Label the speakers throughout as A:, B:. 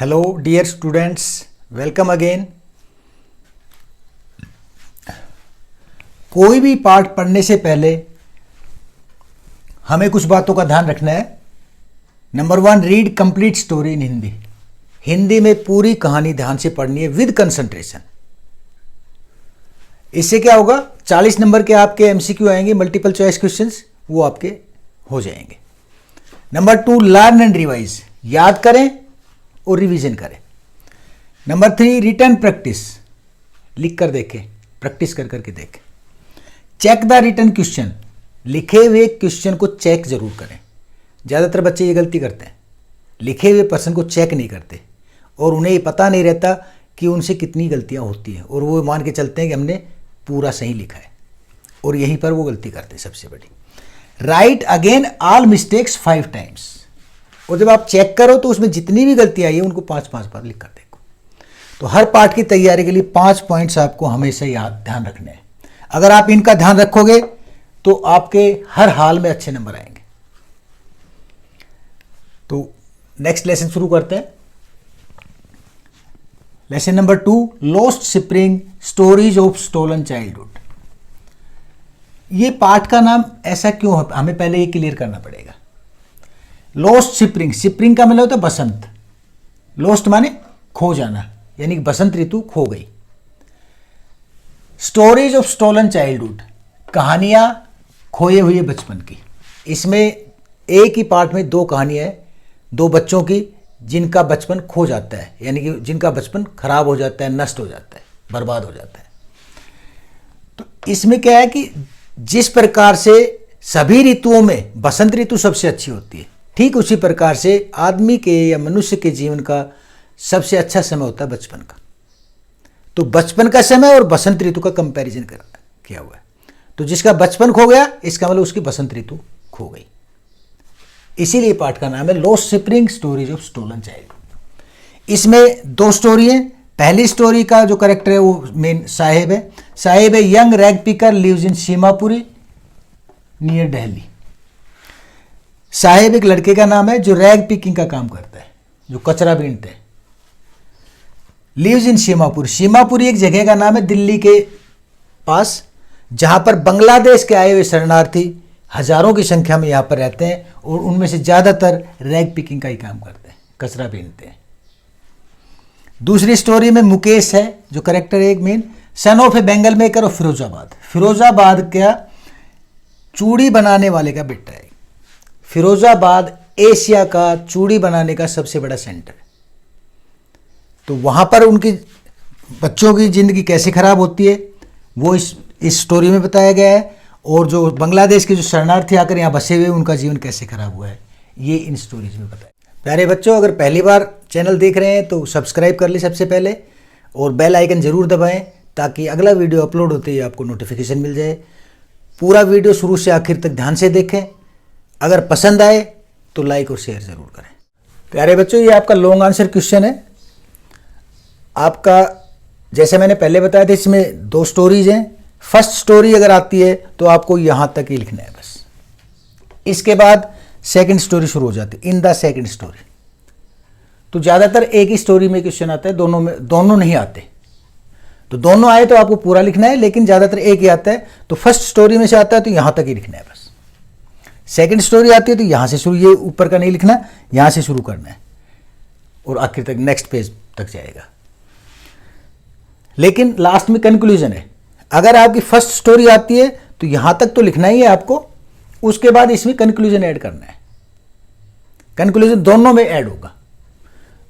A: Hello dear students, welcome again. कोई भी पाठ पढ़ने से पहले हमें कुछ बातों का ध्यान रखना है। Number 1, read complete story in Hindi. Hindi में पूरी कहानी ध्यान से पढ़नी है विद कंसंट्रेशन। इससे क्या होगा, 40 नंबर के आपके एमसीक्यू आएंगे, मल्टीपल चॉइस क्वेश्चंस, वो आपके हो जाएंगे। Number 2, learn and revise. याद करें और रिवीजन करें। Number 3, written practice. लिख कर देखें, प्रैक्टिस कर करके देखें। Check the written question. लिखे हुए क्वेश्चन को चेक जरूर करें। ज़्यादातर बच्चे ये गलती करते हैं, लिखे हुए प्रश्न को चेक नहीं करते और उन्हें ये पता नहीं रहता कि उनसे कितनी गलतियां होती हैं और वो मान के चलते हैं कि हमने पूरा सही लिखा है, और यहीं पर वो गलती करते हैं सबसे बड़ी। Right again all mistakes 5 times. और जब आप चेक करो तो उसमें जितनी भी गलतियां आई है उनको 5-5 बार लिख कर देखो। तो हर पार्ट की तैयारी के लिए 5 पॉइंट्स आपको हमेशा याद ध्यान रखने हैं। अगर आप इनका ध्यान रखोगे तो आपके हर हाल में अच्छे नंबर आएंगे। तो नेक्स्ट लेसन शुरू करते हैं। Lesson number 2, lost spring, stories of stolen childhood. ये पाठ का नाम ऐसा क्यों है, हमें पहले ये क्लियर करना पड़ेगा। लॉस्ट स्प्रिंग, स्प्रिंग का मतलब होता है बसंत। लॉस्ट माने खो जाना, यानी कि बसंत ऋतु खो गई। स्टोरीज ऑफ स्टोलन चाइल्डहुड, कहानियां खोए हुए बचपन की। इसमें एक ही पार्ट में 2 कहानियां हैं, 2 बच्चों की जिनका बचपन खो जाता है, यानी कि जिनका बचपन खराब हो जाता है, नष्ट हो जाता है, बर्बाद हो जाता है। तो इसमें क्या है कि जिस प्रकार से सभी ऋतुओं में बसंत ऋतु सबसे अच्छी होती है, ठीक उसी प्रकार से आदमी के या मनुष्य के जीवन का सबसे अच्छा समय होता है बचपन का। तो बचपन का समय और बसंत ऋतु का कंपैरिजन किया हुआ है। तो जिसका बचपन खो गया, इसका मतलब उसकी बसंत ऋतु खो गई। इसीलिए पाठ का नाम है lost spring, stories of stolen childhood. इसमें 2 स्टोरी है। पहली स्टोरी का जो कैरेक्टर है वो मेन साहेब है। साहेब है young rag picker, lives in Seemapuri near Delhi. Saheb एक लड़के का नाम है जो रैग पिकिंग का काम करता है, जो कचरा बीनते हैं। लिव्स इन सीमापुर, सीमापुरी एक जगह का नाम है दिल्ली के पास, जहां पर बांग्लादेश के आए हुए शरणार्थी हजारों की संख्या में यहां पर रहते हैं और उनमें से ज्यादातर रैग पिकिंग का ही काम करते हैं, कचरा बीनते हैं। दूसरी स्टोरी में मुकेश है जो करेक्टर है एक main, son of A Bengal maker of Firozabad. Firozabad का चूड़ी बनाने वाले का बेटा है। फिरोजाबाद एशिया का चूड़ी बनाने का सबसे बड़ा सेंटर है। तो वहां पर उनकी बच्चों की जिंदगी कैसे खराब होती है वो इस स्टोरी में बताया गया है, और जो बांग्लादेश के जो शरणार्थी आकर यहाँ बसे हुए उनका जीवन कैसे खराब हुआ है, ये इन स्टोरीज में बताया। प्यारे बच्चों, अगर पहली बार चैनल देख रहे हैं तो सब्सक्राइब कर लें सबसे पहले, और बेल आइकन जरूर दबाएं ताकि अगला वीडियो अपलोड होते ही आपको नोटिफिकेशन मिल जाए। पूरा वीडियो शुरू से आखिर तक ध्यान से देखें। अगर पसंद आए तो लाइक और शेयर जरूर करें। प्यारे बच्चों, ये आपका लॉन्ग आंसर क्वेश्चन है। आपका जैसे मैंने पहले बताया था, इसमें 2 स्टोरीज हैं। फर्स्ट स्टोरी अगर आती है तो आपको यहां तक ही लिखना है बस। इसके बाद सेकंड स्टोरी शुरू हो जाती है, इन द सेकंड स्टोरी। तो ज्यादातर एक ही स्टोरी में क्वेश्चन आता है, दोनों नहीं आते। तो दोनों आए तो आपको पूरा लिखना है, लेकिन ज्यादातर एक ही आता है। तो फर्स्ट स्टोरी में से आता है तो यहां तक ही लिखना है बस। सेकंड स्टोरी आती है तो यहां से शुरू, ये ऊपर का नहीं लिखना, यहां से शुरू करना है और आखिर तक नेक्स्ट पेज तक जाएगा। लेकिन लास्ट में कंक्लूजन है। अगर आपकी फर्स्ट स्टोरी आती है तो यहां तक तो लिखना ही है आपको, उसके बाद इसमें कंक्लूजन ऐड करना है। कंक्लूजन दोनों में ऐड होगा।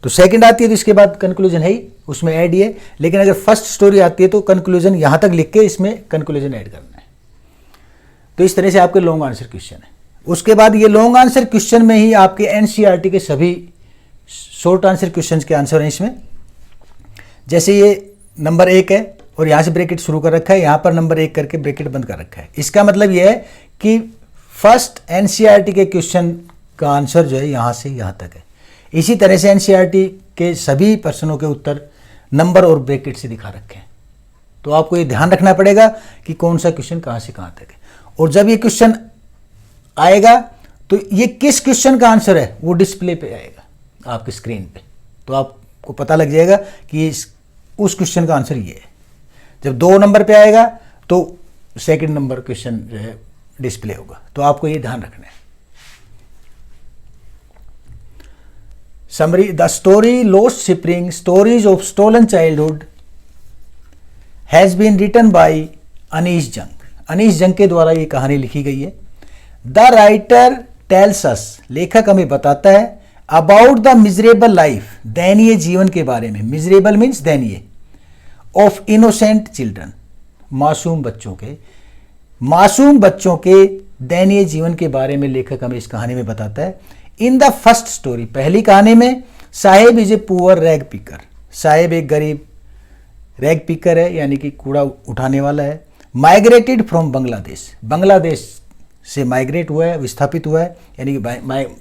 A: तो सेकंड आती है तो इसके बाद कंक्लूजन है ही, उसमें ऐड ही है। लेकिन अगर फर्स्ट स्टोरी आती है तो कंक्लूजन यहां तक लिख के इसमें कंक्लूजन ऐड करना है। तो इस तरह से आपके लॉन्ग आंसर क्वेश्चन है। उसके बाद ये लॉन्ग आंसर क्वेश्चन में ही आपके एनसीईआरटी के सभी शॉर्ट आंसर क्वेश्चंस के आंसर हैं इसमें। जैसे ये नंबर 1 है और यहाँ से ब्रैकेट शुरू कर रखा है, यहाँ पर नंबर 1 करके ब्रैकेट बंद कर रखा है। इसका मतलब ये है कि फर्स्ट एनसीईआरटी के क्वेश्चन का आंसर जो है यहाँ से यहाँ तक है। इसी तरह से एनसीईआरटी के सभी प्रश्नों के उत्तर नंबर और ब्रैकेट से दिखा रखे हैं। तो आपको ये ध्यान रखना पड़ेगा कि कौन सा क्वेश्चन कहाँ से कहाँ तक है। और जब ये क्वेश्चन आएगा तो ये किस क्वेश्चन का आंसर है वो डिस्प्ले पे आएगा आपकी स्क्रीन पे। तो आपको पता लग जाएगा कि उस क्वेश्चन का आंसर ये है। जब 2 नंबर पे आएगा तो सेकंड नंबर क्वेश्चन जो है डिस्प्ले होगा, तो आपको ये ध्यान रखना है। Summary, the story lost spring stories of stolen childhood has been written by Anees Jung. Anees जंग के द्वारा ये कहानी लिखी गई है। द राइटर टेल्स अस, लेखक हमें बताता है, अबाउट द मिजरेबल लाइफ, दयनीय जीवन के बारे में। मिजरेबल मीन्स दयनीय, ऑफ इनोसेंट चिल्ड्रन, मासूम बच्चों के दयनीय जीवन के बारे में लेखक हमें इस कहानी में बताता है। इन द फर्स्ट स्टोरी, पहली कहानी में, Saheb is a poor rag picker, Saheb एक गरीब रैग पिकर है, यानी कि कूड़ा उठाने वाला है। माइग्रेटेड फ्रॉम बांग्लादेश, बांग्लादेश से माइग्रेट हुआ है, विस्थापित हुआ है, यानी कि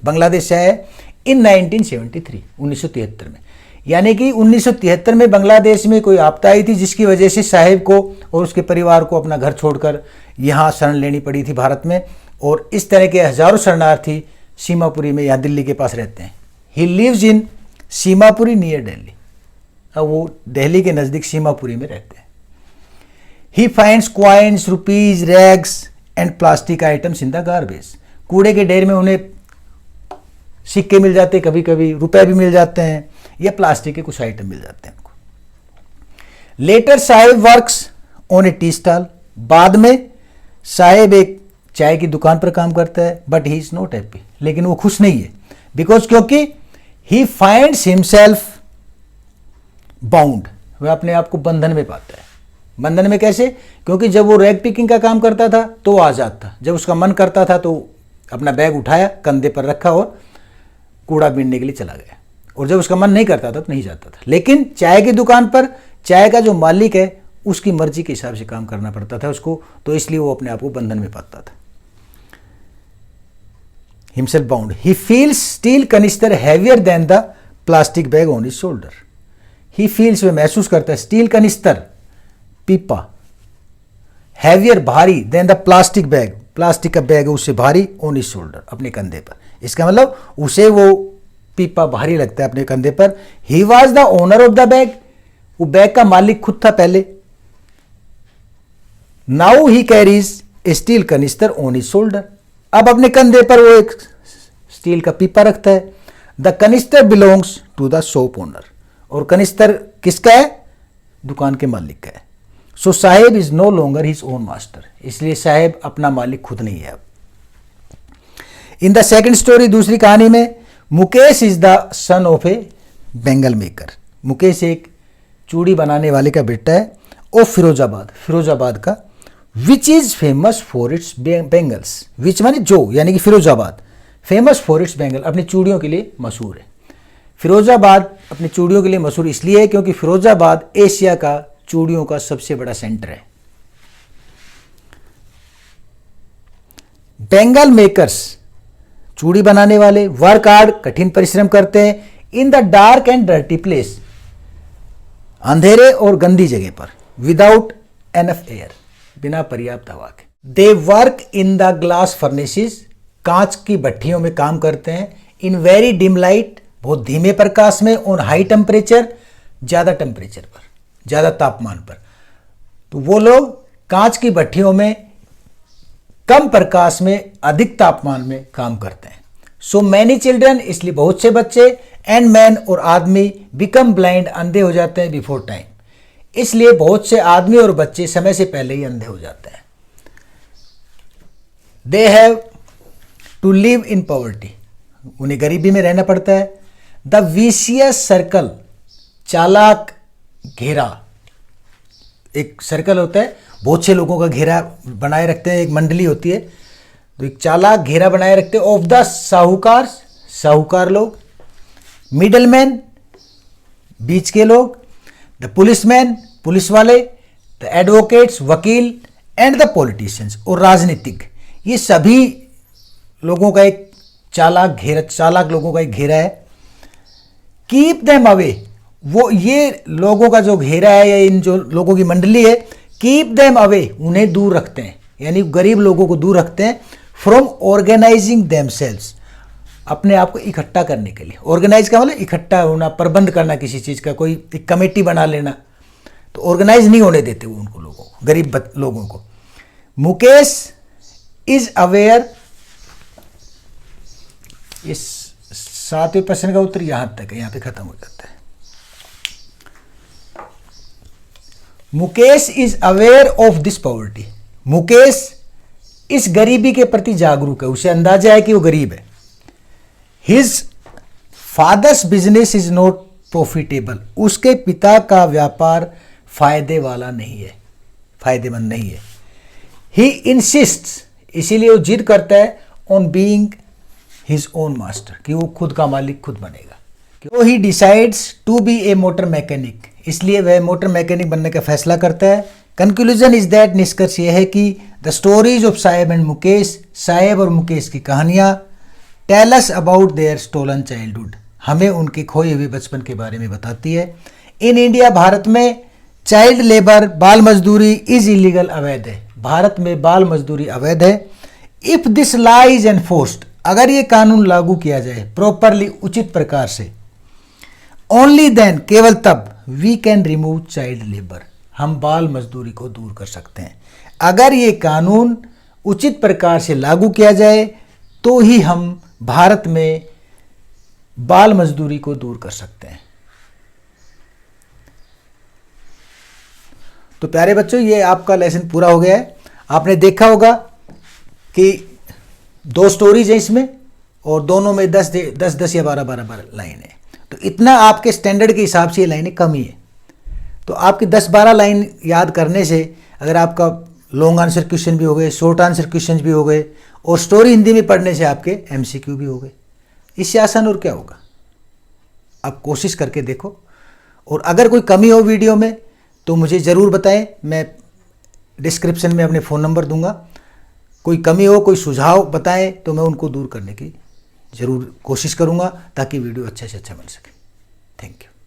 A: बांग्लादेश से है। इन 1973, 1973 में, यानी कि 1973 में बांग्लादेश में कोई आपदा आई थी जिसकी वजह से साहेब को और उसके परिवार को अपना घर छोड़कर यहाँ शरण लेनी पड़ी थी भारत में। और इस तरह के हजारों शरणार्थी सीमापुरी में, यहाँ दिल्ली के पास रहते हैं। He lives in Seemapuri near Delhi, अब वो दिल्ली के नज़दीक सीमापुरी में रहते हैं। He finds coins, rupees, rags and plastic items in the garbage, कूड़े के ढेर में उन्हें सिक्के मिल जाते हैं, कभी कभी रुपए भी मिल जाते हैं, या प्लास्टिक के कुछ आइटम मिल जाते हैं उनको। Later Saheb works on a tea stall, बाद में साहेब एक चाय की दुकान पर काम करता है। But he is not happy, लेकिन वो खुश नहीं है। बिकॉज, क्योंकि ही फाइंड्स हिमसेल्फ बाउंड, वह अपने आप को बंधन में पाता है। बंधन में कैसे? क्योंकि जब वो रैग पिकिंग का काम करता था तो वो आज़ाद था, जब उसका मन करता था तो अपना बैग उठाया, कंधे पर रखा और कूड़ा बीनने के लिए चला गया, और जब उसका मन नहीं करता था तो नहीं जाता था। लेकिन चाय की दुकान पर चाय का जो मालिक है उसकी मर्जी के हिसाब से काम करना पड़ता था उसको, तो इसलिए वो अपने आप को बंधन में पाता था। Himself bound, he feels steel canister heavier than the plastic bag on his shoulder. He feels, वह महसूस करता है, स्टील कनिस्टर, पीपा, हैवियर, भारी, than the plastic bag, plastic का बैग है उससे भारी, ऑन हिज शोल्डर, अपने कंधे पर। इसका मतलब उसे वो पीपा भारी लगता है अपने कंधे पर। He was the owner of the bag, वो बैग का मालिक खुद था पहले। Now he carries A steel canister on his shoulder, अब अपने कंधे पर वो एक स्टील का पीपा रखता है। The canister belongs to the shop owner, और कनिस्टर किसका है? दुकान के मालिक का है। So Saheb is no longer his own master, इसलिए साहेब अपना मालिक खुद नहीं है अब। इन द सेकेंड स्टोरी, दूसरी कहानी में, Mukesh is the son of A Bengal maker, Mukesh एक चूड़ी बनाने वाले का बेटा है। ऑफ फिरोजाबाद, फिरोजाबाद का, which is famous for its bangles, which माने जो, यानी कि Firozabad famous for its bangle, अपनी चूड़ियों के लिए मशहूर है। फिरोजाबाद अपनी चूड़ियों के लिए मशहूर इसलिए है क्योंकि फिरोजाबाद एशिया का चूड़ियों का सबसे बड़ा सेंटर है। बेंगल मेकर्स, चूड़ी बनाने वाले, वर्क हार्ड, कठिन परिश्रम करते हैं, in the dark and dirty place, अंधेरे और गंदी जगह पर, विदाउट एनफ एयर, बिना पर्याप्त हवा के। They work in the glass furnaces, कांच की भट्टियों में काम करते हैं। इन वेरी डिम लाइट, बहुत धीमे प्रकाश में। ऑन हाई टेम्परेचर, ज्यादा टेम्परेचर पर, ज्यादा तापमान पर। तो वो लोग कांच की भट्टियों में कम प्रकाश में अधिक तापमान में काम करते हैं। सो मैनी चिल्ड्रन, इसलिए बहुत से बच्चे, एंड मैन और आदमी, बिकम ब्लाइंड, अंधे हो जाते हैं बिफोर टाइम, इसलिए बहुत से आदमी और बच्चे समय से पहले ही अंधे हो जाते हैं। They have to live in poverty, उन्हें गरीबी में रहना पड़ता है। द विशियस सर्कल, चालाक घेरा, एक सर्कल होता है, बहुत से लोगों का घेरा बनाए रखते हैं, एक मंडली होती है, तो एक चालाक घेरा बनाए रखते हैं। ऑफ द साहूकार, साहूकार लोग, मिडलमैन, बीच के लोग, द पुलिसमैन, पुलिस वाले, द एडवोकेट्स, वकील, एंड द पॉलिटिशियंस, और राजनीतिक, ये सभी लोगों का एक चालाक घेरा, चालाक लोगों का एक घेरा है। कीप देम अवे, वो ये लोगों का जो घेरा है या इन जो लोगों की मंडली है, कीप देम अवे, उन्हें दूर रखते हैं, यानी गरीब लोगों को दूर रखते हैं। फ्रॉम ऑर्गेनाइजिंग देमसेल्व्स, अपने आप को इकट्ठा करने के लिए। ऑर्गेनाइज का मतलब इकट्ठा होना, प्रबंध करना किसी चीज़ का, कोई एक कमेटी बना लेना। तो ऑर्गेनाइज नहीं होने देते वो उनको लोगों को, गरीब लोगों को। मुकेश इज अवेयर, इस 7वें प्रश्न का उत्तर यहां तक है, यहां पे खत्म हो जाता है। Mukesh is aware of this poverty, Mukesh इस गरीबी के प्रति जागरूक है, उसे अंदाजा है कि वो गरीब है। His father's business is not profitable, उसके पिता का व्यापार फायदे वाला नहीं है, फायदेमंद नहीं है। ही इंसिस्ट्स, इसीलिए वो जिद करता है, on being his own master, कि वो खुद का मालिक खुद बनेगा। तो he decides to be a motor mechanic, इसलिए वह मोटर मैकेनिक बनने का फैसला करता है। कंक्लूजन इज दैट, निष्कर्ष यह है कि the stories of Saheb and Mukesh, Saheb और मुकेश की कहानियां, tell us about their stolen childhood, हमें उनके खोए हुए बचपन के बारे में बताती है। इन इंडिया, भारत में चाइल्ड लेबर, बाल मजदूरी इज इलीगल, अवैध है, भारत में बाल मजदूरी अवैध है। If this law is enforced, अगर ये कानून लागू किया जाए प्रॉपरली, उचित प्रकार से, ओनली देन, केवल तब, we can remove child labour, हम बाल मजदूरी को दूर कर सकते हैं। अगर ये कानून उचित प्रकार से लागू किया जाए तो ही हम भारत में बाल मजदूरी को दूर कर सकते हैं। तो प्यारे बच्चों, ये आपका लेसन पूरा हो गया है। आपने देखा होगा कि 2 स्टोरीज हैं इसमें, और दोनों में 10 या 12 लाइन है। तो इतना आपके स्टैंडर्ड के हिसाब से ये लाइनें कम ही है। तो आपकी 10-12 लाइन याद करने से, अगर आपका लॉन्ग आंसर क्वेश्चन भी हो गए, शॉर्ट आंसर क्वेश्चन भी हो गए, और स्टोरी हिंदी में पढ़ने से आपके MCQ भी हो गए। इससे आसान और क्या होगा? आप कोशिश करके देखो, और अगर कोई कमी हो वीडियो में तो मुझे ज़रूर बताएं, मैं डिस्क्रिप्शन में अपने फ़ोन नंबर दूंगा। कोई कमी हो, कोई सुझाव बताएं तो मैं उनको दूर करने की ज़रूर कोशिश करूंगा, ताकि वीडियो अच्छे से अच्छा बन सके। Thank you.